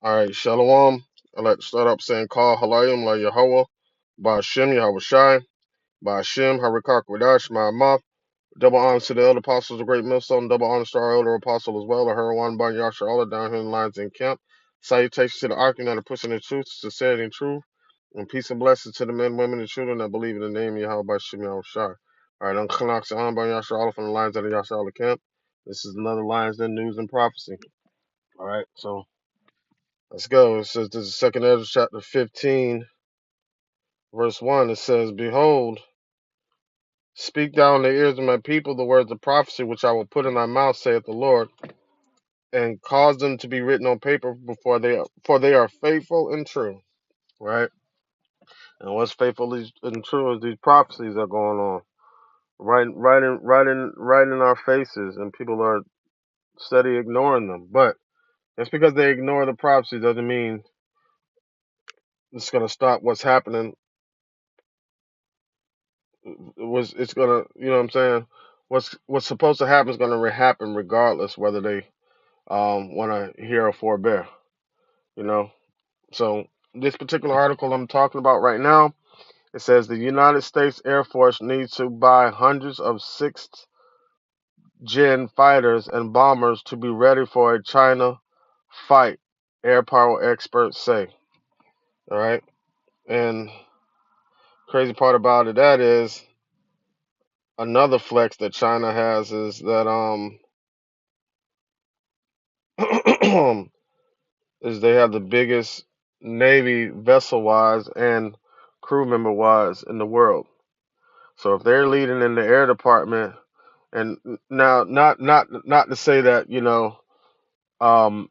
All right, Shalom. I'd like to start up saying, Call Halayim La Yahweh, Ba'ashem Yahweh Shai, Ba'ashem Harakak Wadash Ma'amath. Double honor to the elder apostles of Great Millstone, double honor to our elder apostle as well, the Herwan Bar Yasha, all the down here in the lines in camp. Salutations to the Arkin that are pushing the truth, sincerity, and truth. And peace and blessings to the men, women, and children that believe in the name of Yahweh Ba'ashem Yahweh Shai. All right, I'm Kanak Sahan Bar Yasha, all from the lines of the Yasha, all the camp. This is another Lions Den News and Prophecy. All right, so let's go. It says this is Second Ezra chapter 15, verse 1. It says, Behold, speak thou in the ears of my people the words of prophecy which I will put in thy mouth, saith the Lord, and cause them to be written on paper before for they are faithful and true. Right? And what's faithful and true is these prophecies that are going on. Right in our faces, and people are steady ignoring them. But just because they ignore the prophecy doesn't mean it's gonna stop what's happening. It's gonna, you know what I'm saying? What's supposed to happen is gonna happen regardless whether they want to hear or forbear. You know. So this particular article I'm talking about right now, it says the United States Air Force needs to buy hundreds of sixth gen fighters and bombers to be ready for a China fight. Air power experts say. All right, and crazy part about it that is another flex that China has is that is they have the biggest navy vessel wise and crew member wise in the world. So if they're leading in the air department, and now not to say that um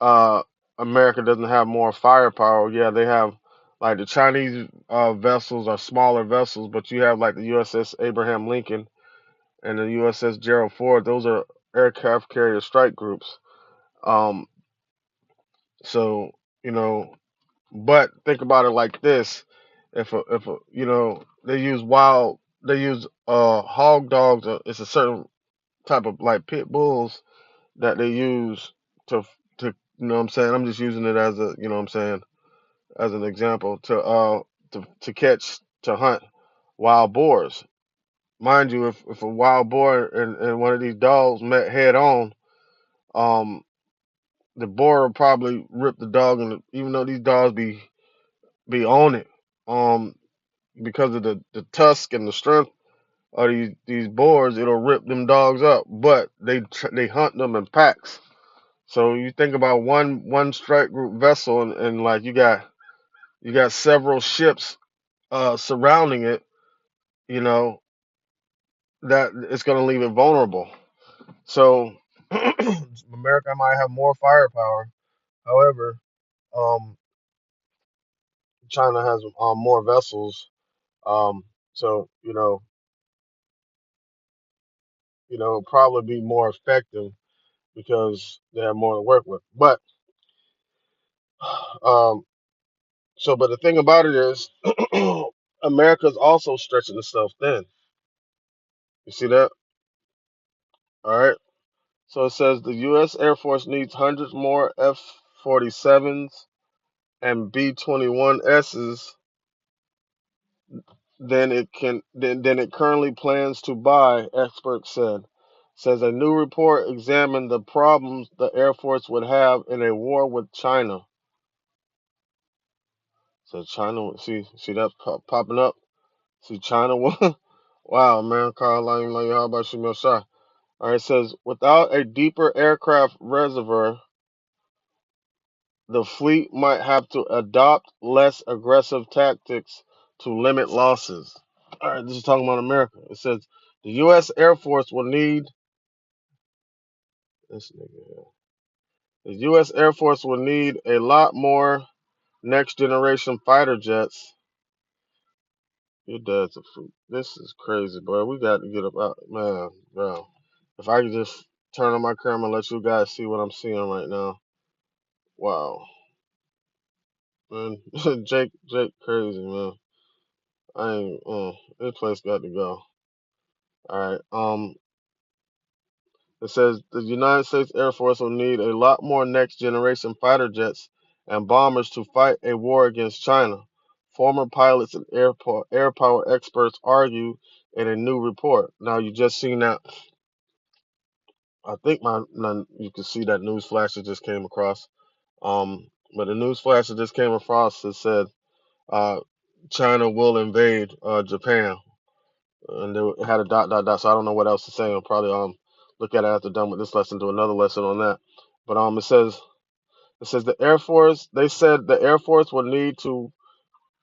uh America doesn't have more firepower. Yeah, they have, like, the Chinese vessels are smaller vessels, but you have like the USS Abraham Lincoln and the USS Gerald Ford. Those are aircraft carrier strike groups. Um, so you know, but think about it like this: if they use hog dogs. It's a certain type of like pit bulls that they use to what I'm saying. I'm just using it as a what I'm saying, as an example to catch, to hunt wild boars. Mind you, if a wild boar and one of these dogs met head on, um, the boar will probably rip the dog, and even though these dogs be on it, um, because of the tusk and the strength of these boars, it'll rip them dogs up. But they hunt them in packs. So you think about one strike group vessel, and like you got several ships surrounding it, you know, that it's going to leave it vulnerable. So America might have more firepower. However, um, China has more vessels. So probably be more effective because they have more to work with. But um, but the thing about it is, America's also stretching itself thin. You see that? All right. So it says the U.S. Air Force needs hundreds more F-47s and B-21Ss than it currently plans to buy, experts said. Says a new report examined the problems the Air Force would have in a war with China. So China, see that popping up. See China, wow, man, Caroline, like how about Shemil Shah? All right, it says without a deeper aircraft reservoir, the fleet might have to adopt less aggressive tactics to limit losses. All right, this is talking about America. It says the U.S. Air Force will need this nigga here. The U.S. Air Force will need a lot more next generation fighter jets. Your dad's a freak. This is crazy, boy. We got to get up out, man, bro. If I could just turn on my camera and let you guys see what I'm seeing right now. Wow, man. Jake, crazy, man. I ain't. This place got to go. All right. It says the United States Air Force will need a lot more next generation fighter jets and bombers to fight a war against China. Former pilots and air power experts argue in a new report. Now you just seen that. I think you can see that news flash that just came across. But the news flash that just came across that said uh, China will invade Japan, and they had a dot dot dot. So I don't know what else to say. I'll probably look at it after done with this lesson, do another lesson on that. But it says the Air Force. They said the Air Force will need to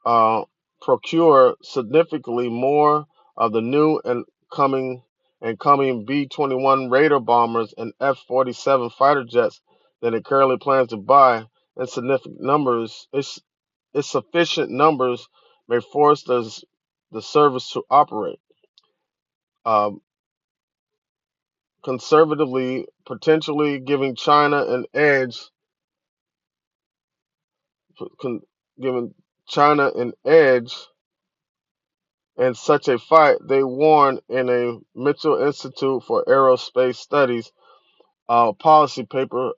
uh, procure significantly more of the new coming coming B-21 Raider bombers and F-47 fighter jets than it currently plans to buy in significant numbers. Its sufficient numbers may force the service to operate um, conservatively, potentially giving China an edge, con, giving China an edge in such a fight. They warn in a Mitchell Institute for Aerospace Studies policy paper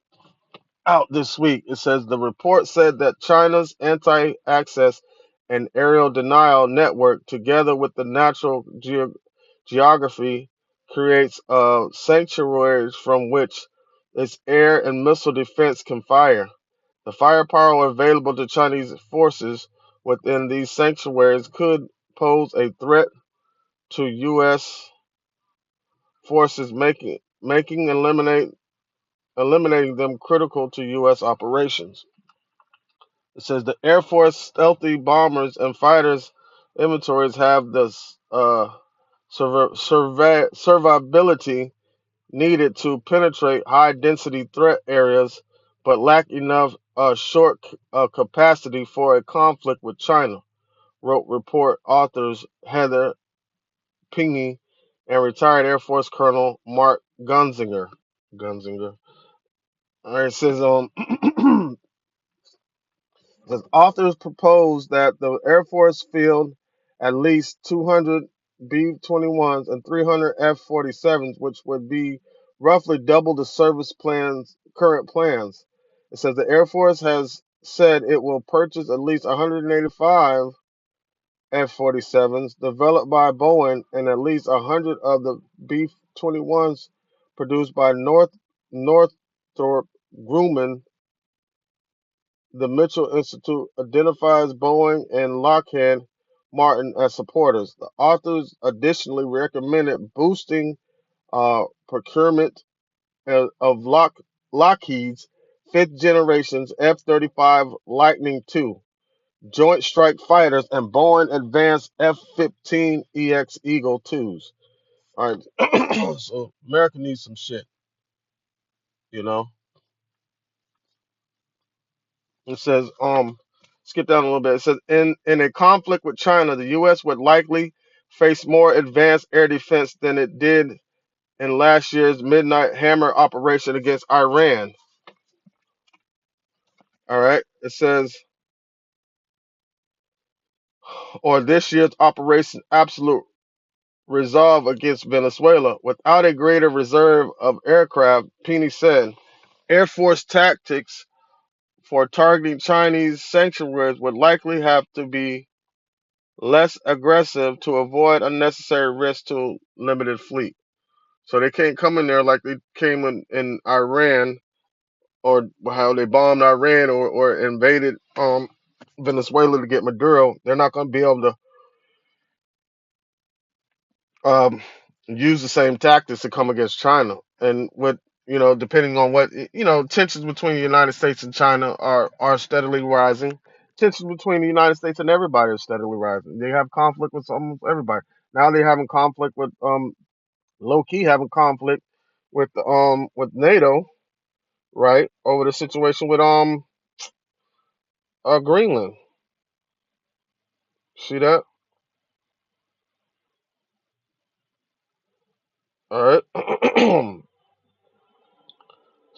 out this week. It says the report said that China's anti access and aerial denial network, together with the natural geography, creates sanctuaries from which its air and missile defense can fire. The firepower available to Chinese forces within these sanctuaries could pose a threat to U.S. forces, eliminating them critical to U.S. operations. It says the Air Force stealthy bombers and fighters inventories have the survivability needed to penetrate high density threat areas, but lack enough short capacity for a conflict with China, wrote report authors Heather Pinckney and retired Air Force Colonel Mark Gunzinger. Gunzinger. All right, it says the authors propose that the Air Force field at least 200 B-21s and 300 F-47s, which would be roughly double the service plan's current plans. It says the Air Force has said it will purchase at least 185 F-47s developed by Boeing and at least 100 of the B-21s produced by Northrop Grumman. The Mitchell Institute identifies Boeing and Lockheed Martin as supporters. The authors additionally recommended boosting procurement of Lockheed's fifth generation's F-35 Lightning II Joint Strike Fighters and Boeing Advanced F-15EX Eagle IIs. All right, so America needs some shit, you know. It says, skip down a little bit. It says, in a conflict with China, the U.S. would likely face more advanced air defense than it did in last year's Midnight Hammer operation against Iran. All right. It says, or this year's Operation Absolute Resolve against Venezuela. Without a greater reserve of aircraft, Penny said, Air Force tactics for targeting Chinese sanctuaries would likely have to be less aggressive to avoid unnecessary risk to limited fleet. So they can't come in there like they came in Iran, or how they bombed Iran, or invaded Venezuela to get Maduro. They're not going to be able to use the same tactics to come against China. And with depending on what tensions between the United States and China are steadily rising. Tensions between the United States and everybody are steadily rising. They have conflict with almost everybody. Now they're having conflict with low key having conflict with NATO, right, over the situation with Greenland. See that? All right.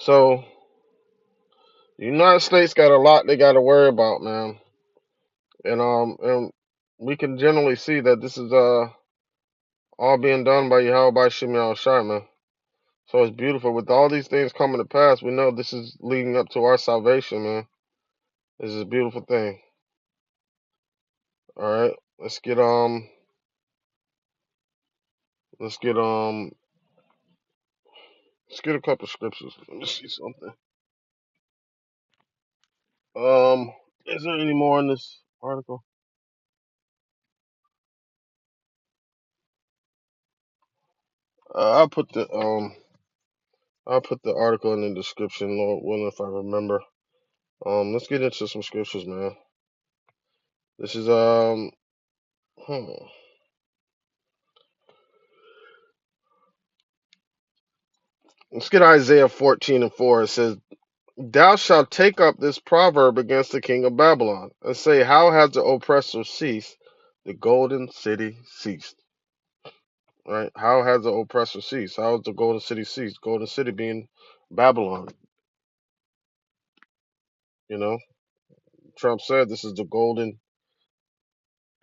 So the United States got a lot they got to worry about, man, and we can generally see that this is all being done by Yahweh by Shimei Shai, man. So it's beautiful. With all these things coming to pass, we know this is leading up to our salvation, man. This is a beautiful thing. All right, let's get let's get a couple scriptures. Let me see something. Is there any more in this article? I'll put the article in the description, Lord willing, if I remember. Let's get into some scriptures, man. This is let's get Isaiah 14:4. It says, "Thou shalt take up this proverb against the king of Babylon, and say, How has the oppressor ceased? The golden city ceased." Right? How has the oppressor ceased? How has the golden city ceased? Golden city being Babylon. You know, Trump said this is the golden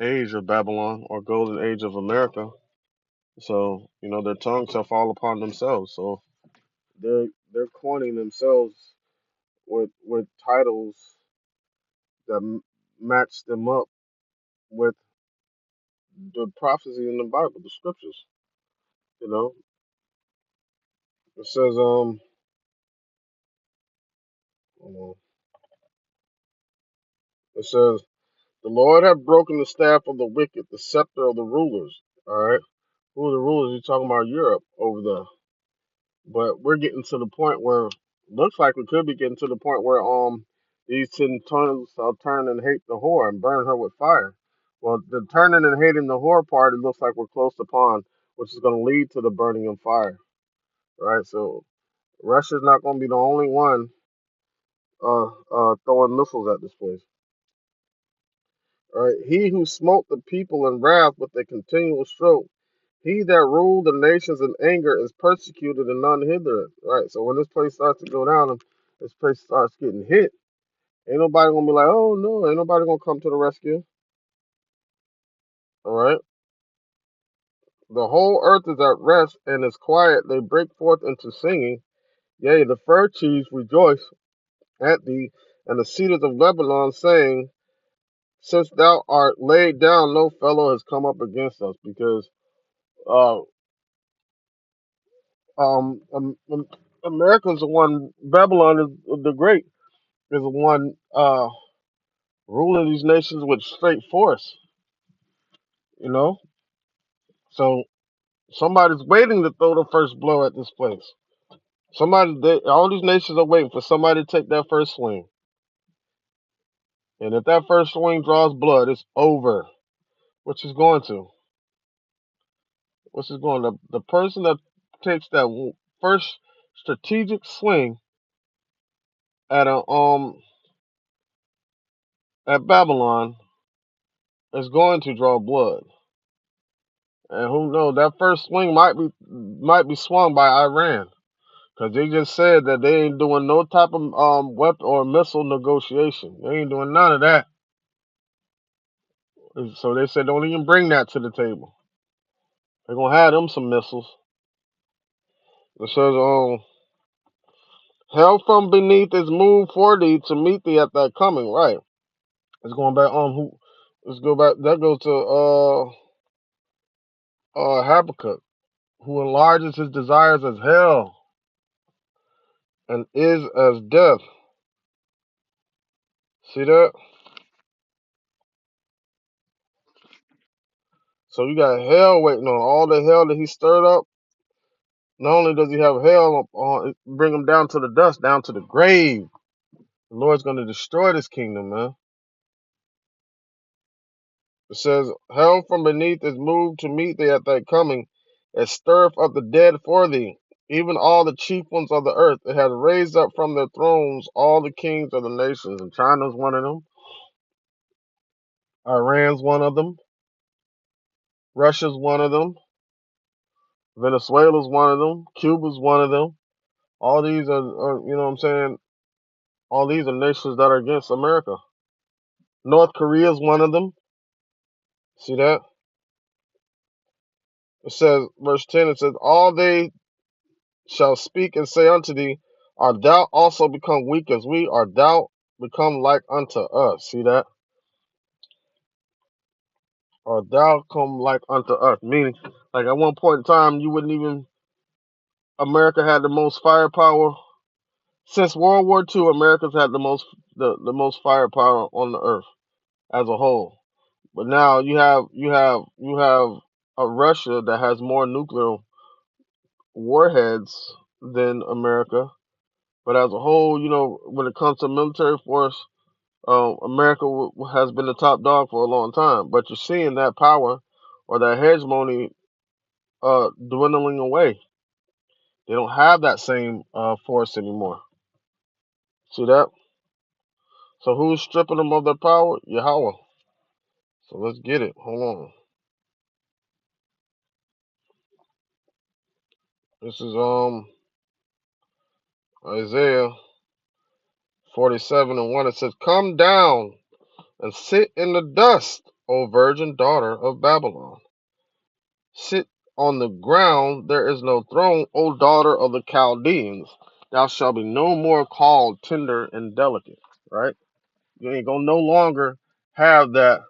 age of Babylon or golden age of America. So, their tongue shall fall upon themselves. So they're coining themselves with titles that match them up with the prophecy in the Bible, the scriptures. You know, it says hold on. It says the Lord have broken the staff of the wicked, the scepter of the rulers. All right, who are the rulers? You're talking about Europe over there. But we're getting to the point where looks like we could be getting to the point where these 10 tongues shall turn and hate the whore and burn her with fire. Well, the turning and hating the whore part, it looks like we're close upon, which is going to lead to the burning of fire, right? So Russia's not going to be the only one throwing missiles at this place. All right, he who smote the people in wrath with a continual stroke, he that ruled the nations in anger is persecuted and none hindereth. Right. So when this place starts to go down and this place starts getting hit, ain't nobody gonna be like, oh no, ain't nobody gonna come to the rescue. All right. The whole earth is at rest and is quiet. They break forth into singing. Yea, the fir trees rejoice at thee, and the cedars of Lebanon, saying, Since thou art laid down, no fellow has come up against us. Because uh, America's the one. Babylon is the great. Is the one ruling these nations with straight force. You know, so somebody's waiting to throw the first blow at this place. All these nations are waiting for somebody to take that first swing. And if that first swing draws blood, it's over. Which is going to. Which is going to. The person that takes that first strategic swing at at Babylon is going to draw blood. And who knows? That first swing might be swung by Iran, because they just said that they ain't doing no type of weapon or missile negotiation. They ain't doing none of that. So they said don't even bring that to the table. They're gonna have them some missiles. It says hell from beneath is moved for thee to meet thee at thy coming. Right. It's going back on who. Let's go back. That goes to Habakkuk, who enlarges his desires as hell and is as death. See that? So you got hell waiting on all the hell that he stirred up. Not only does he have hell bring him down to the dust, down to the grave. The Lord's going to destroy this kingdom, man. It says, hell from beneath is moved to meet thee at thy coming, it stirreth up the dead for thee, even all the chief ones of the earth. It has raised up from their thrones all the kings of the nations. And China's one of them. Iran's one of them. Russia's one of them. Venezuela's one of them. Cuba's one of them. All these are you know what I'm saying? All these are nations that are against America. North Korea is one of them. See that? It says, verse 10, it says, all they shall speak and say unto thee, art thou also become weak as we? Art thou become like unto us? See that? Art thou come like unto us? Meaning, like at one point in time, you wouldn't even, America had the most firepower. Since World War II, America's had the most firepower on the earth as a whole. But now you have a Russia that has more nuclear warheads than America. But as a whole, when it comes to military force, America has been the top dog for a long time. But you're seeing that power or that hegemony dwindling away. They don't have that same force anymore. See that? So who's stripping them of their power? Yahweh. So let's get it. Hold on. This is Isaiah 47:1. It says, "Come down and sit in the dust, O virgin daughter of Babylon. Sit on the ground, there is no throne, O daughter of the Chaldeans. Thou shalt be no more called tender and delicate." Right? You ain't gonna no longer have that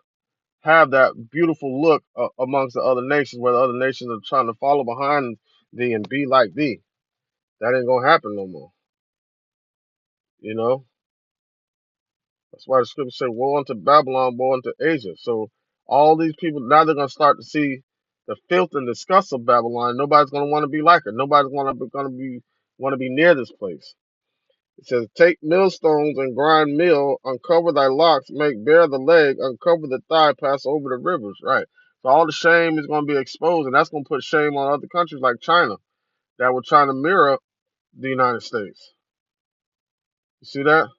beautiful look amongst the other nations, where the other nations are trying to follow behind thee and be like thee. That ain't gonna happen no more. You know, that's why the scripture say, "Woe unto Babylon, woe unto Asia." So all these people now they're gonna start to see the filth and disgust of Babylon. Nobody's gonna want to be like her. Nobody's gonna be want to be near this place. It says, "Take millstones and grind meal, uncover thy locks, make bare the leg, uncover the thigh, pass over the rivers." Right. So all the shame is gonna be exposed, and that's gonna put shame on other countries like China that were trying to mirror the United States. You see that?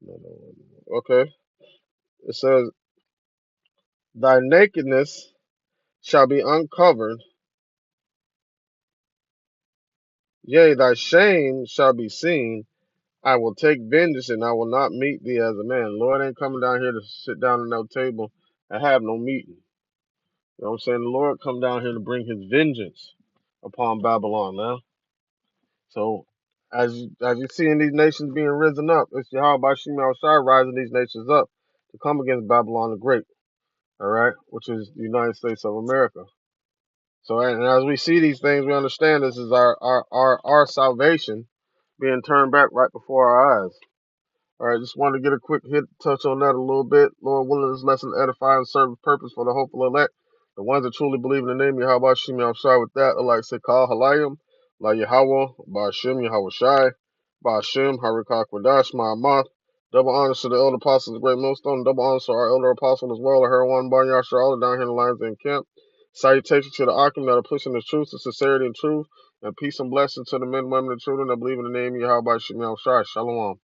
No, no, no. Okay. It says, "Thy nakedness shall be uncovered, yea, thy shame shall be seen. I will take vengeance, and I will not meet thee as a man." Lord ain't coming down here to sit down at no table and have no meeting. You know what I'm saying? The Lord come down here to bring his vengeance upon Babylon now. So as you seeing these nations being risen up, it's Yahweh Bashim Shai rising these nations up to come against Babylon the Great, all right, which is the United States of America. So and as we see these things, we understand this is our salvation being turned back right before our eyes. All right, just wanted to get a quick hit touch on that a little bit. Lord willing, this lesson edify and serve a purpose for the hopeful elect, the ones that truly believe in the name Yahweh Shemi. I'm sorry with that. I like to say, call Halayim, La Yahweh, Ba'ashem Yahweh Shai, Ba'ashem Harikah Kwadash Ma'amath. Double honors to the elder apostles, the great millstone. Double honors to our elder apostle as well, the Heroin Bar Yashar, all down here in the lines in camp. Salutations to the Akim that are pushing the truth, the sincerity and truth, and peace and blessings to the men, women, and children that believe in the name Yahweh Shemi Shai. Shalom.